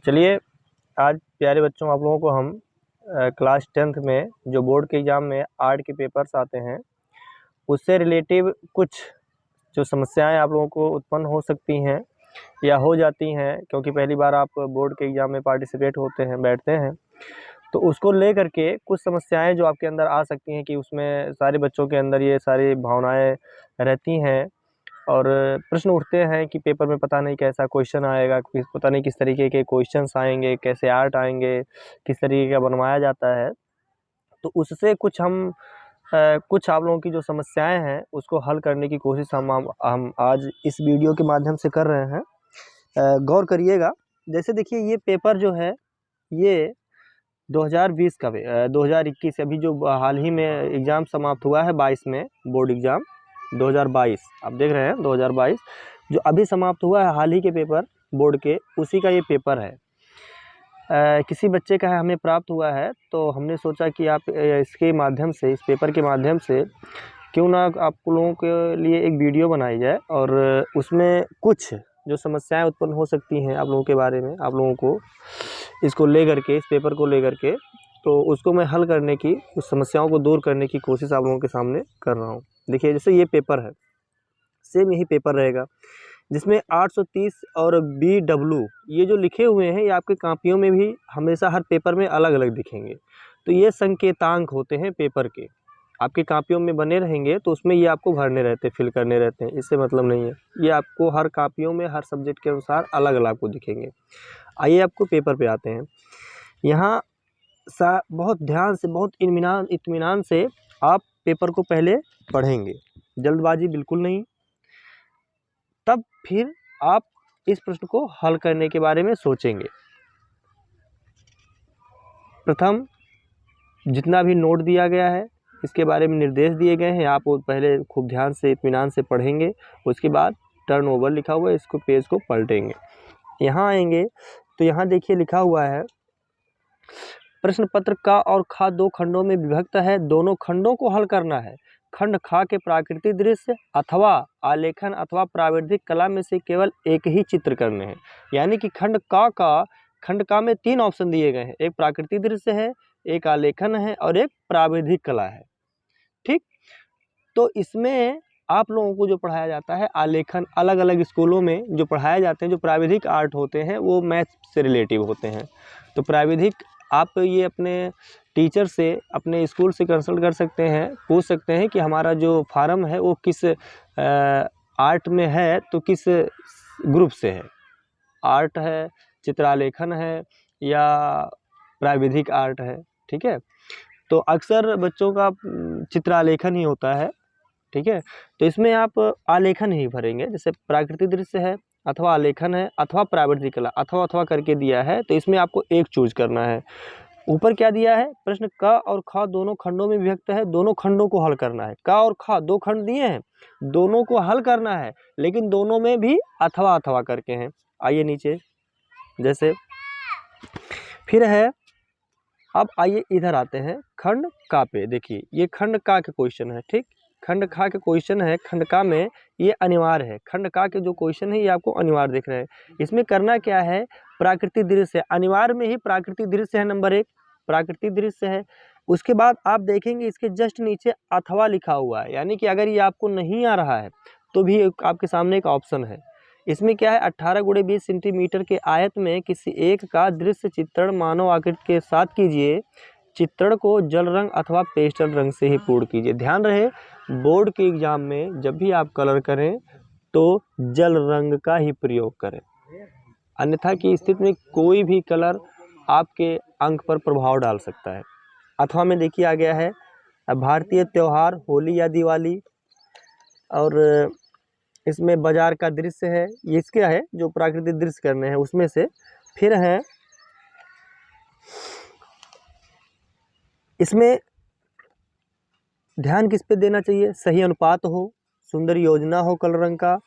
चलिए आज प्यारे बच्चों आप लोगों को हम क्लास 10th में जो बोर्ड के एग्ज़ाम में आर्ट के पेपर्स आते हैं उससे रिलेटिव कुछ जो समस्याएं आप लोगों को उत्पन्न हो सकती हैं या हो जाती हैं, क्योंकि पहली बार आप बोर्ड के एग्ज़ाम में पार्टिसिपेट होते हैं, बैठते हैं, तो उसको ले करके कुछ समस्याएं जो आपके अंदर आ सकती हैं कि उसमें सारे बच्चों के अंदर ये सारी भावनाएं रहती हैं और प्रश्न उठते हैं कि पेपर में पता नहीं कैसा क्वेश्चन आएगा, पता नहीं किस तरीके के क्वेश्चंस आएंगे, कैसे आर्ट आएंगे, किस तरीके का बनवाया जाता है। तो उससे कुछ हम कुछ आप लोगों की जो समस्याएं हैं उसको हल करने की कोशिश हम आज इस वीडियो के माध्यम से कर रहे हैं। गौर करिएगा। जैसे देखिए ये पेपर जो है ये 2020 का 2021 अभी जो हाल ही में एग्ज़ाम समाप्त हुआ है 22 में, बोर्ड एग्ज़ाम 2022 आप देख रहे हैं 2022 जो अभी समाप्त हुआ है हाल ही के पेपर बोर्ड के, उसी का ये पेपर है। किसी बच्चे का हमें प्राप्त हुआ है, तो हमने सोचा कि आप इसके माध्यम से, इस पेपर के माध्यम से क्यों ना आप लोगों के लिए एक वीडियो बनाई जाए और उसमें कुछ जो समस्याएं उत्पन्न हो सकती हैं आप लोगों के बारे में, आप लोगों को इसको ले करके, इस पेपर को ले करके, तो उसको मैं हल करने की, उस समस्याओं को दूर करने की कोशिश आप लोगों के सामने कर रहा हूँ। देखिए जैसे ये पेपर है, सेम यही पेपर रहेगा जिसमें 830 और BW ये जो लिखे हुए हैं ये आपके कापियों में भी हमेशा हर पेपर में अलग अलग दिखेंगे। तो ये संकेतांक होते हैं पेपर के, आपकी कापियों में बने रहेंगे, तो उसमें ये आपको भरने रहते हैं, फिल करने रहते हैं। इससे मतलब नहीं है, ये आपको हर कापियों में हर सब्जेक्ट के अनुसार अलग अलग आपको दिखेंगे। आइए आपको पेपर पे आते हैं। यहाँ बहुत ध्यान से, बहुत इत्मीनान से आप पेपर को पहले पढ़ेंगे, जल्दबाजी बिल्कुल नहीं। तब फिर आप इस प्रश्न को हल करने के बारे में सोचेंगे। प्रथम जितना भी नोट दिया गया है, इसके बारे में निर्देश दिए गए हैं, आप वो पहले खूब ध्यान से, इत्मीनान से पढ़ेंगे। उसके बाद टर्न ओवर लिखा हुआ है, इसको पेज को पलटेंगे। यहाँ आएंगे तो यहाँ देखिए लिखा हुआ है प्रश्न पत्र का और खा दो खंडों में विभक्त है, दोनों खंडों को हल करना है। खंड खा के प्राकृतिक दृश्य अथवा आलेखन अथवा प्राविधिक कला में से केवल एक ही चित्र करने हैं। यानी कि खंड का में 3 ऑप्शन दिए गए हैं, एक प्राकृतिक दृश्य है, एक आलेखन है और एक प्राविधिक कला है। ठीक, तो इसमें आप लोगों को जो पढ़ाया जाता है आलेखन, अलग अलग स्कूलों में जो पढ़ाए जाते हैं, जो प्राविधिक आर्ट होते हैं वो मैथ से रिलेटिव होते हैं। तो प्राविधिक आप ये अपने टीचर से, अपने स्कूल से कंसल्ट कर सकते हैं, पूछ सकते हैं कि हमारा जो फार्म है वो किस आर्ट में है, तो किस ग्रुप से है, आर्ट है, चित्रालेखन है या प्राविधिक आर्ट है। ठीक है, तो अक्सर बच्चों का चित्रालेखन ही होता है। ठीक है, तो इसमें आप आलेखन ही भरेंगे। जैसे प्राकृतिक दृश्य है अथवा आलेखन है अथवा प्राविधिक कला, अथवा करके दिया है, तो इसमें आपको एक चूज करना है। ऊपर क्या दिया है, प्रश्न क और ख दोनों खंडों में विभक्त है, दोनों खंडों को हल करना है। क और ख 2 खंड दिए हैं, दोनों को हल करना है, लेकिन दोनों में भी अथवा करके हैं। आइए नीचे, जैसे फिर है, अब आइए इधर आते हैं खंड का पे। देखिए ये खंड का के क्वेश्चन है। ठीक, खंड खा के क्वेश्चन है, खंड का में ये अनिवार्य है। खंड का के जो क्वेश्चन है ये आपको अनिवार्य दिख रहे हैं। इसमें करना क्या है, प्राकृतिक दृश्य, अनिवार्य में ही प्राकृतिक दृश्य है, नंबर 1 प्राकृतिक दृश्य है। उसके बाद आप देखेंगे इसके जस्ट नीचे अथवा लिखा हुआ है, यानी कि अगर ये आपको नहीं आ रहा है तो भी आपके सामने एक ऑप्शन है। इसमें क्या है, 18 × 20 सेंटीमीटर के आयत में किसी एक का दृश्य चित्रण मानव आकृति के साथ कीजिए। चित्रण को जल रंग अथवा पेस्टल रंग से ही पूर्ण कीजिए। ध्यान रहे, बोर्ड के एग्जाम में जब भी आप कलर करें तो जल रंग का ही प्रयोग करें, अन्यथा की स्थिति में कोई भी कलर आपके अंक पर प्रभाव डाल सकता है। अथवा में देखिए आ गया है भारतीय त्यौहार होली या दिवाली, और इसमें बाजार का दृश्य है। ये इसका है जो प्राकृतिक दृश्य करने हैं उसमें से। फिर है इसमें ध्यान किस पे देना चाहिए, सही अनुपात हो, सुंदर योजना हो कलर रंग का,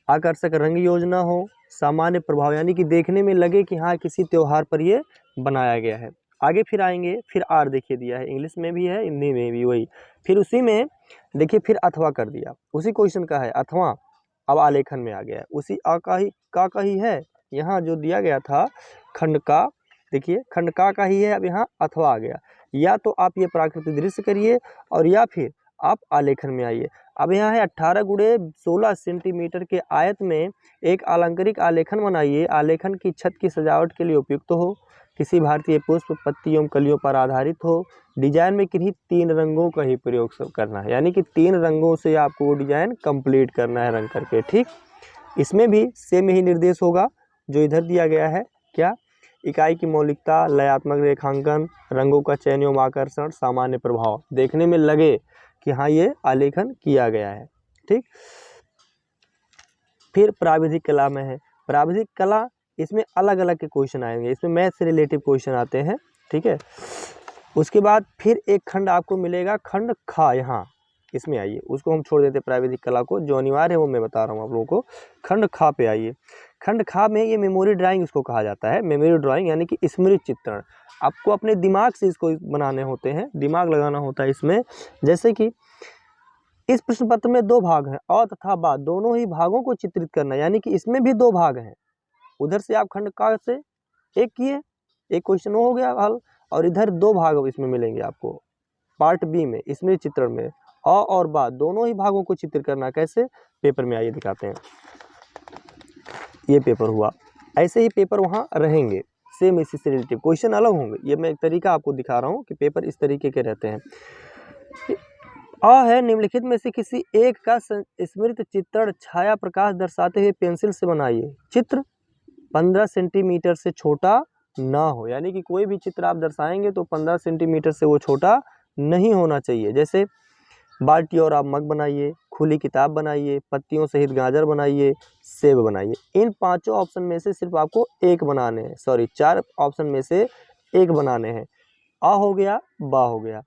आकर्षक रंग योजना हो, सामान्य प्रभाव, यानी कि देखने में लगे कि हाँ किसी त्योहार पर ये बनाया गया है। आगे फिर आएंगे, फिर आर देखिए दिया है, इंग्लिश में भी है, हिंदी में भी वही। फिर उसी में देखिए फिर अथवा कर दिया, उसी क्वेश्चन का है अथवा, अब आलेखन में आ गया है, उसी का ही है। यहाँ जो दिया गया था खंड का, देखिए खंड का ही है, अब यहाँ अथवा आ गया। या तो आप ये प्राकृतिक दृश्य करिए और या फिर आप आलेखन में आइए। अब यहाँ है 18 गुणे 16 सेंटीमीटर के आयत में एक अलंकारिक आलेखन बनाइए। आलेखन की छत की सजावट के लिए उपयुक्त हो, किसी भारतीय पुष्प, पत्ती एवं कलियों पर आधारित हो, डिजाइन में किन्हीं 3 रंगों का ही प्रयोग करना है, यानी कि 3 रंगों से आपको वो डिजाइन कंप्लीट करना है रंग करके। ठीक, इसमें भी सेम ही निर्देश होगा जो इधर दिया गया है। क्या? इकाई की मौलिकता, लयात्मक रेखांकन, रंगों का चयन एवं आकर्षण, सामान्य प्रभाव, देखने में लगे कि हाँ ये आलेखन किया गया है। ठीक, फिर प्राविधिक कला में है। प्राविधिक कला, इसमें अलग अलग के क्वेश्चन आएंगे, इसमें मैथ से रिलेटिव क्वेश्चन आते हैं। ठीक है, उसके बाद फिर एक खंड आपको मिलेगा, खंड खा, यहाँ इसमें आइए, उसको हम छोड़ देते प्राविधिक कला को, जो अनिवार्य है वो मैं बता रहा हूँ आप लोगों को। खंड खा पे आइए। खंड खा में ये मेमोरी ड्राइंग इसको कहा जाता है। मेमोरी ड्राइंग यानी कि स्मृति चित्रण, आपको अपने दिमाग से इसको बनाने होते हैं, दिमाग लगाना होता है इसमें। जैसे कि इस प्रश्न पत्र में 2 भाग हैं, अ तथा बा, दोनों ही भागों को चित्रित करना, यानी कि इसमें भी 2 भाग हैं। उधर से आप खंड का से एक किए, एक क्वेश्चन हो गया हल, और इधर 2 भाग इसमें मिलेंगे आपको पार्ट बी में, इसमें चित्रण में अ और बा दोनों ही भागों को चित्र करना। कैसे? पेपर में आइए दिखाते हैं। ये पेपर हुआ, ऐसे ही पेपर वहाँ रहेंगे, सेम इसी से रिलेटिव क्वेश्चन अलग होंगे। ये मैं एक तरीका आपको दिखा रहा हूँ कि पेपर इस तरीके के रहते हैं। है निम्नलिखित में से किसी एक का स्मृति चित्रण छाया प्रकाश दर्शाते हुए पेंसिल से बनाइए। चित्र 15 सेंटीमीटर से छोटा ना हो, यानी कि कोई भी चित्र आप दर्शाएंगे तो 15 सेंटीमीटर से वो छोटा नहीं होना चाहिए। जैसे बाल्टी और आप मग बनाइए, खुली किताब बनाइए, पत्तियों सहित गाजर बनाइए, सेब बनाइए। इन 5 ऑप्शन में से सिर्फ आपको एक बनाने हैं, सॉरी 4 ऑप्शन में से एक बनाने हैं। आ हो गया, बा हो गया,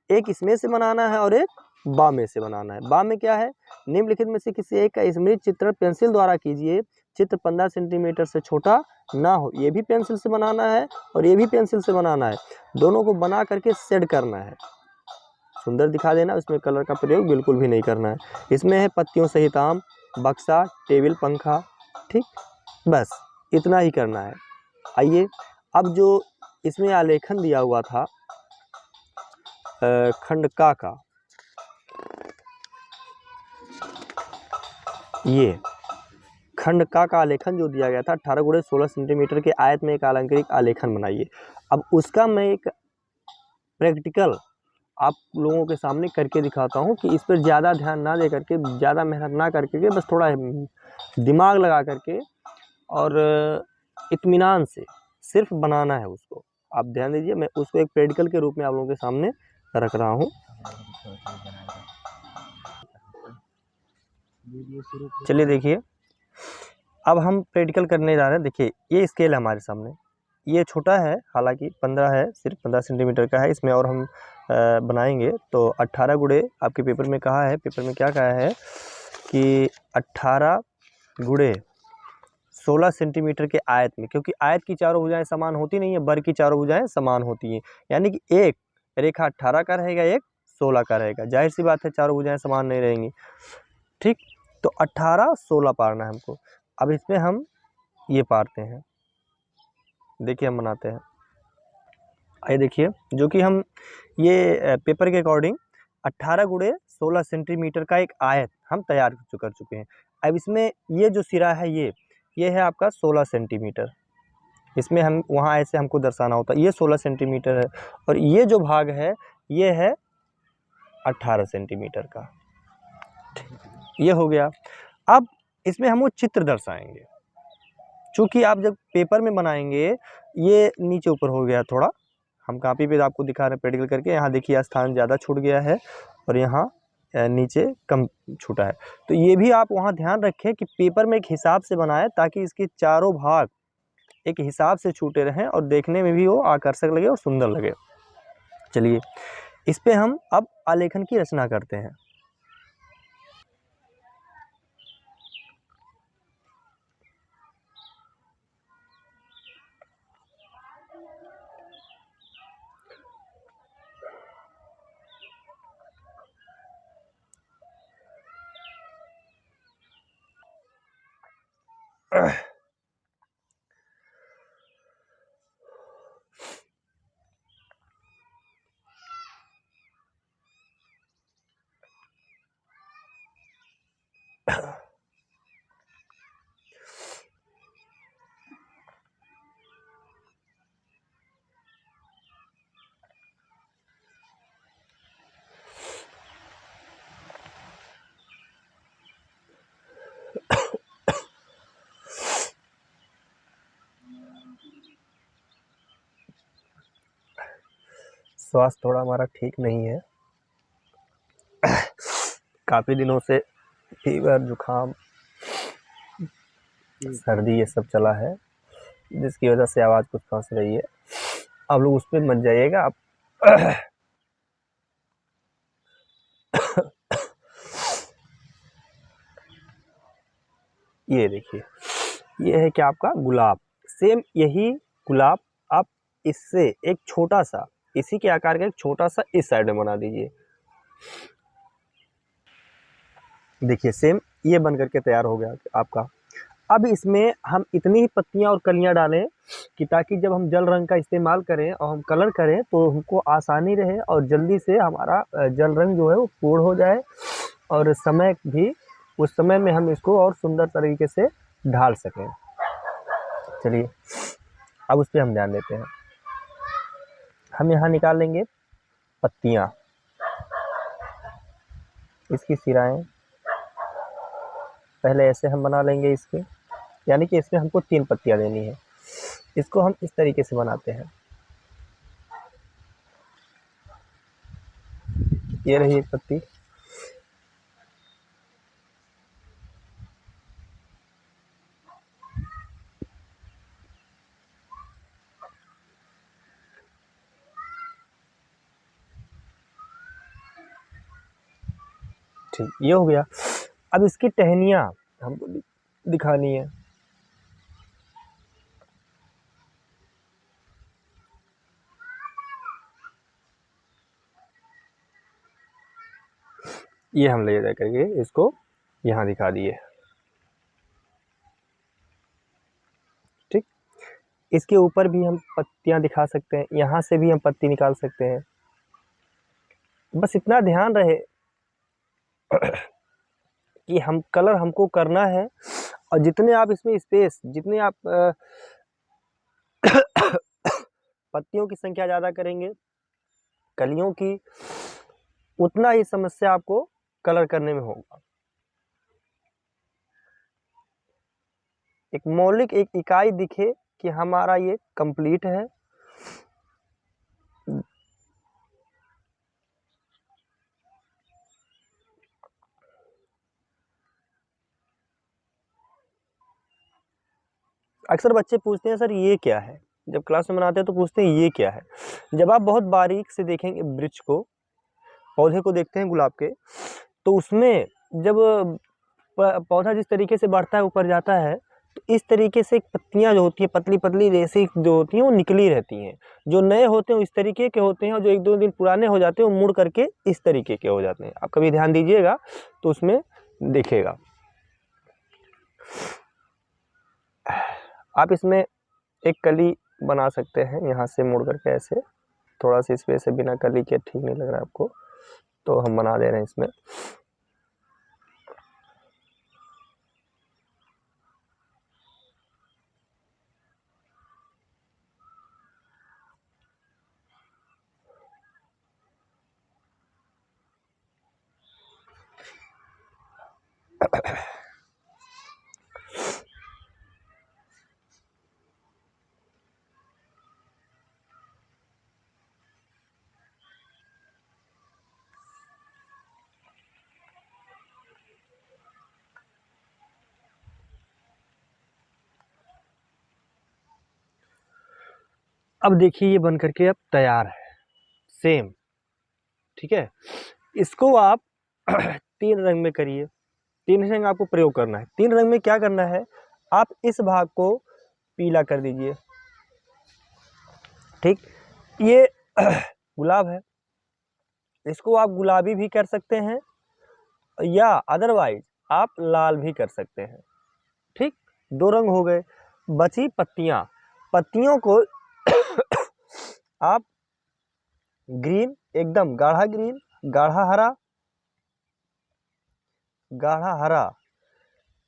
एक इसमें से बनाना है और एक बा में से बनाना है। बा में क्या है? निम्नलिखित में से किसी एक का स्मृति चित्रण पेंसिल द्वारा कीजिए। चित्र 15 सेंटीमीटर से छोटा ना हो, ये भी पेंसिल से बनाना है और ये भी पेंसिल से बनाना है। दोनों को बना करके सेट करना है, सुंदर दिखा देना, उसमें कलर का प्रयोग बिल्कुल भी नहीं करना है। इसमें है पत्तियों सहित आम, बक्सा, टेबल, पंखा। ठीक, बस इतना ही करना है। आइए, अब जो इसमें आलेखन दिया हुआ था खंड का, ये खंड का आलेखन जो दिया गया था 18 गुणे 16 सेंटीमीटर के आयत में एक अलंकारिक आलेखन बनाइए। अब उसका मैं एक प्रैक्टिकल आप लोगों के सामने करके दिखाता हूँ कि इस पर ज़्यादा ध्यान ना दे करके, ज़्यादा मेहनत ना करके के, बस थोड़ा दिमाग लगा करके और इत्मीनान से सिर्फ बनाना है उसको। आप ध्यान दीजिए, मैं उसको एक प्रैक्टिकल के रूप में आप लोगों के सामने रख रहा हूँ। चलिए देखिए, अब हम प्रैक्टिकल करने जा रहे हैं। देखिए ये स्केल है हमारे सामने, ये छोटा है, हालांकि 15 है, सिर्फ 15 सेंटीमीटर का है। इसमें और हम बनाएंगे तो 18 गुणे, आपके पेपर में कहा है, पेपर में क्या कहा है कि 18 गुणे 16 सेंटीमीटर के आयत में, क्योंकि आयत की चारों भुजाएं समान होती नहीं है, बर की चारों भुजाएं समान होती हैं, यानी कि एक रेखा 18 का रहेगा, एक 16 का रहेगा। जाहिर सी बात है चारों भुजाएं समान नहीं रहेंगी। ठीक, तो 18 16 पारना है हमको। अब इसमें हम ये पारते हैं, देखिए हम बनाते हैं। आइए देखिए, जो कि हम ये पेपर के अकॉर्डिंग 18 गुणे 16 सेंटीमीटर का एक आयत हम तैयार कर चुके हैं। अब इसमें ये जो सिरा है ये है आपका 16 सेंटीमीटर। इसमें हम वहाँ ऐसे हमको दर्शाना होता है, ये 16 सेंटीमीटर है और ये जो भाग है ये है 18 सेंटीमीटर का। ये हो गया। अब इसमें हम वो चित्र दर्शाएंगे, चूँकि आप जब पेपर में बनाएंगे, ये नीचे ऊपर हो गया थोड़ा, हम कॉपी पे आपको दिखा रहे हैं प्रैक्टिकल करके। यहाँ देखिए स्थान ज़्यादा छूट गया है और यहाँ नीचे कम छूटा है। तो ये भी आप वहाँ ध्यान रखें कि पेपर में एक हिसाब से बनाएं, ताकि इसके चारों भाग एक हिसाब से छूटे रहें और देखने में भी वो आकर्षक लगे और सुंदर लगे। चलिए, इस पे हम अब आलेखन की रचना करते हैं। स्वास्थ्य थोड़ा हमारा ठीक नहीं है। काफ़ी दिनों से फीवर, जुकाम, सर्दी ये सब चला है, जिसकी वजह से आवाज़ कुछ फंस रही है। आप लोग उस पर मत जाइएगा। आप ये देखिए, ये है क्या आपका गुलाब। सेम यही गुलाब आप इससे एक छोटा सा, इसी के आकार का एक छोटा सा इस साइड में बना दीजिए। देखिए सेम ये बन करके तैयार हो गया आपका। अब इसमें हम इतनी ही पत्तियां और कलियां डालें कि ताकि जब हम जल रंग का इस्तेमाल करें और हम कलर करें तो हमको आसानी रहे और जल्दी से हमारा जल रंग जो है वो पूर्ण हो जाए, और समय भी उस समय में हम इसको और सुंदर तरीके से ढाल सकें। चलिए अब उस पर हम ध्यान देते हैं। हम यहाँ निकाल लेंगे पत्तियाँ, इसकी सिराएं पहले ऐसे हम बना लेंगे इसके, यानी कि इसमें हमको 3 पत्तियाँ देनी है। इसको हम इस तरीके से बनाते हैं। ये रही एक पत्ती, ठीक ये हो गया। अब इसकी टहनियाँ हमको दिखानी है। ये हम ले जा करके इसको यहाँ दिखा दिए। ठीक, इसके ऊपर भी हम पत्तियाँ दिखा सकते हैं, यहाँ से भी हम पत्ती निकाल सकते हैं। बस इतना ध्यान रहे कि हम कलर हमको करना है, और जितने आप इसमें स्पेस, जितने आप पत्तियों की संख्या ज़्यादा करेंगे, कलियों की, उतना ही समस्या आपको कलर करने में होगा। एक मौलिक एक इकाई दिखे कि हमारा ये कंप्लीट है। अक्सर बच्चे पूछते हैं सर ये क्या है, जब क्लास में बनाते हैं तो पूछते हैं ये क्या है। जब आप बहुत बारीक से देखेंगे वृक्ष को, पौधे को देखते हैं गुलाब के, तो उसमें जब पौधा जिस तरीके से बढ़ता है ऊपर जाता है, तो इस तरीके से पत्तियां जो होती हैं पतली पतली रेसे जो होती हैं वो निकली रहती हैं। जो नए होते हैं वो इस तरीके के होते हैं, और जो 1-2 दिन पुराने हो जाते हैं वो मुड़ करके इस तरीके के हो जाते हैं। आप कभी ध्यान दीजिएगा तो उसमें देखेगा। आप इसमें एक कली बना सकते हैं, यहाँ से मुड़ करके ऐसे थोड़ा सा स्पेस है, बिना कली के ठीक नहीं लग रहा है आपको, तो हम बना दे रहे हैं इसमें। अब देखिए ये बन करके अब तैयार है सेम, ठीक है। इसको आप 3 रंग में करिए। 3 रंग आपको प्रयोग करना है। 3 रंग में क्या करना है, आप इस भाग को पीला कर दीजिए। ठीक, ये गुलाब है, इसको आप गुलाबी भी कर सकते हैं या अदरवाइज आप लाल भी कर सकते हैं। ठीक, 2 रंग हो गए। बची पत्तियां, पत्तियों को आप ग्रीन, एकदम गाढ़ा ग्रीन, गाढ़ा हरा, गाढ़ा हरा,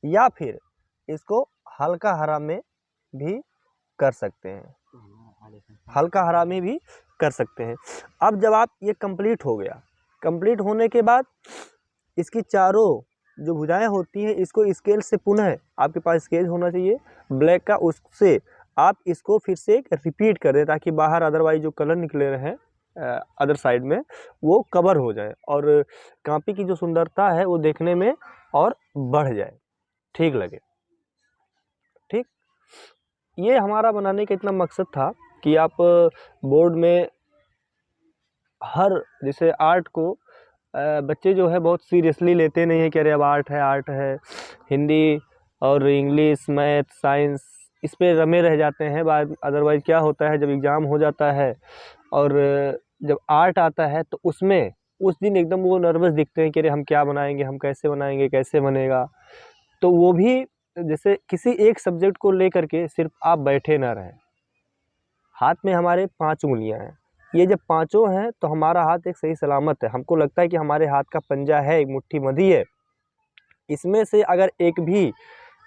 या फिर इसको हल्का हरा में भी कर सकते हैं, हल्का हरा में भी कर सकते हैं। अब जब आप ये कंप्लीट हो गया, कंप्लीट होने के बाद इसकी चारों जो भुजाएं होती हैं, इसको स्केल से पुनः, आपके पास स्केल होना चाहिए ब्लैक का, उससे आप इसको फिर से रिपीट कर दें ताकि बाहर अदरवाइज जो कलर निकले रहे अदर साइड में वो कवर हो जाए और कापी की जो सुंदरता है वो देखने में और बढ़ जाए, ठीक लगे। ठीक, ये हमारा बनाने का इतना मकसद था कि आप बोर्ड में हर, जैसे आर्ट को बच्चे जो है बहुत सीरियसली लेते नहीं है कि अरे अब आर्ट है, हिंदी और इंग्लिश, मैथ, साइंस इस पे रमे रह जाते हैं। बाद अदरवाइज़ क्या होता है, जब एग्ज़ाम हो जाता है और जब आर्ट आता है तो उसमें उस दिन एकदम वो नर्वस दिखते हैं कि अरे हम क्या बनाएंगे, हम कैसे बनाएंगे, कैसे बनेगा। तो वो भी जैसे किसी एक सब्जेक्ट को लेकर के सिर्फ आप बैठे ना रहें। हाथ में हमारे 5 उंगलियां हैं, ये जब पांचों हैं तो हमारा हाथ एक सही सलामत है। हमको लगता है कि हमारे हाथ का पंजा है, एक मुट्ठी बंधी है, इसमें से अगर एक भी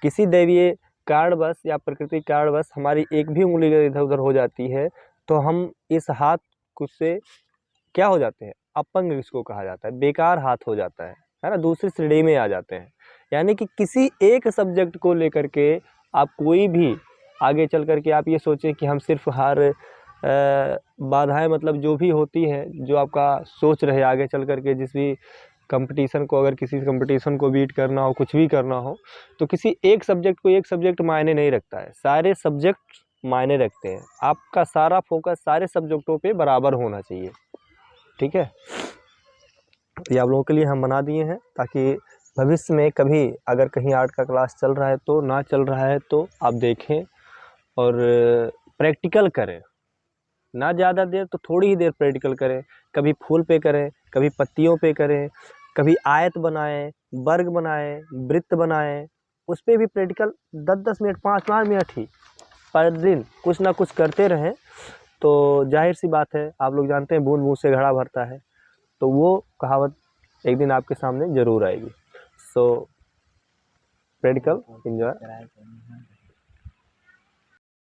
किसी दैवीय कारणवश या प्राकृतिक कारणवश हमारी एक भी उंगली अगर इधर उधर हो जाती है तो हम इस हाथ को से क्या हो जाते हैं, अपंग इसको कहा जाता है, बेकार हाथ हो जाता है ना, दूसरी श्रेणी में आ जाते हैं। यानी कि किसी एक सब्जेक्ट को लेकर के आप कोई भी आगे चल कर के आप ये सोचें कि हम सिर्फ हर बाधाएं, मतलब जो भी होती है, जो आपका सोच रहे आगे चल कर के जिस भी कंपटीशन को, अगर किसी कंपटीशन को बीट करना हो, कुछ भी करना हो, तो किसी एक सब्जेक्ट को, एक सब्जेक्ट मायने नहीं रखता है, सारे सब्जेक्ट मायने रखते हैं। आपका सारा फोकस सारे सब्जेक्टों पे बराबर होना चाहिए। ठीक है, ये आप लोगों के लिए हम बना दिए हैं ताकि भविष्य में कभी अगर कहीं आर्ट का क्लास चल रहा है तो, ना चल रहा है तो आप देखें और प्रैक्टिकल करें। ना ज़्यादा देर तो थोड़ी ही देर प्रैक्टिकल करें, कभी फूल पे करें, कभी पत्तियों पे करें, कभी आयत बनाएं, वर्ग बनाएं, वृत्त बनाएं, उस पर भी प्रैक्टिकल 10-10 मिनट, 5-5 मिनट ही पर दिन कुछ ना कुछ करते रहें। तो जाहिर सी बात है, आप लोग जानते हैं बूंद बूंद से घड़ा भरता है, तो वो कहावत एक दिन आपके सामने ज़रूर आएगी। सो प्रैक्टिकल एंजॉय।